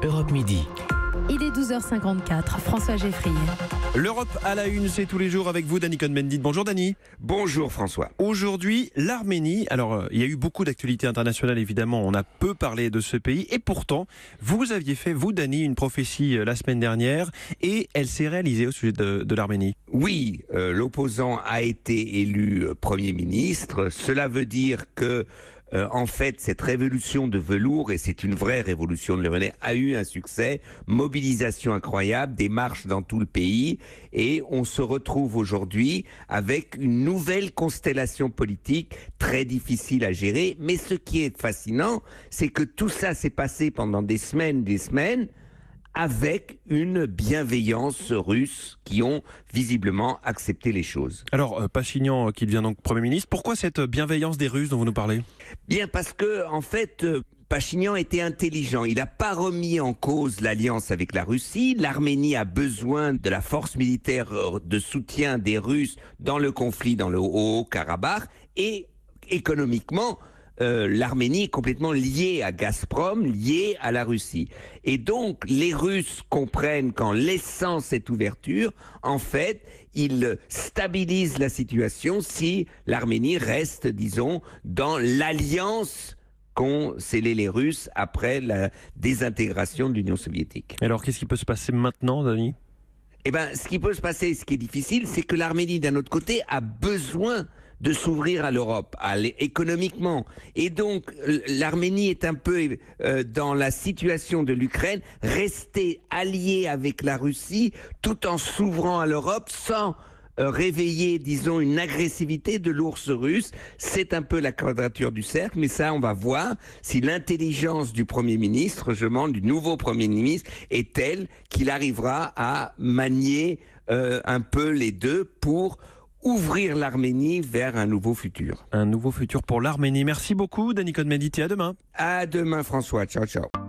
Europe Midi. Il est 12h54, François Geffrier. L'Europe à la une, c'est tous les jours avec vous, Dany Cohn-Bendit. Bonjour Dany. Bonjour François. Aujourd'hui, l'Arménie. Alors, il y a eu beaucoup d'actualités internationales, évidemment. On a peu parlé de ce pays. Et pourtant, vous aviez fait, vous Dany, une prophétie la semaine dernière. Et elle s'est réalisée au sujet de l'Arménie. Oui, l'opposant a été élu Premier ministre. Cela veut dire que en fait, cette révolution de velours, et c'est une vraie révolution de l'Arménie, a eu un succès, mobilisation incroyable, des marches dans tout le pays, et on se retrouve aujourd'hui avec une nouvelle constellation politique très difficile à gérer. Mais ce qui est fascinant, c'est que tout ça s'est passé pendant des semaines, avec une bienveillance russe qui ont visiblement accepté les choses. Alors, Pachinian, qui devient donc Premier ministre, pourquoi cette bienveillance des Russes dont vous nous parlez ? Bien, parce que, en fait, Pachinian était intelligent. Il n'a pas remis en cause l'alliance avec la Russie. L'Arménie a besoin de la force militaire de soutien des Russes dans le conflit dans le Haut-Karabakh. Et économiquement, l'Arménie est complètement liée à Gazprom, liée à la Russie. Et donc, les Russes comprennent qu'en laissant cette ouverture, en fait, ils stabilisent la situation si l'Arménie reste, disons, dans l'alliance qu'ont scellé les Russes après la désintégration de l'Union soviétique. Alors, qu'est-ce qui peut se passer maintenant, Dany ? Eh bien, ce qui peut se passer, ce qui est difficile, c'est que l'Arménie, d'un autre côté, a besoin de s'ouvrir à l'Europe, économiquement. Et donc, l'Arménie est un peu dans la situation de l'Ukraine, rester alliée avec la Russie, tout en s'ouvrant à l'Europe, sans réveiller, disons, une agressivité de l'ours russe. C'est un peu la quadrature du cercle, mais ça, on va voir si l'intelligence du Premier ministre, du nouveau Premier ministre, est telle qu'il arrivera à manier un peu les deux pour ouvrir l'Arménie vers un nouveau futur. Un nouveau futur pour l'Arménie. Merci beaucoup, Dany Cohn-Bendit, et à demain. À demain, François. Ciao, ciao.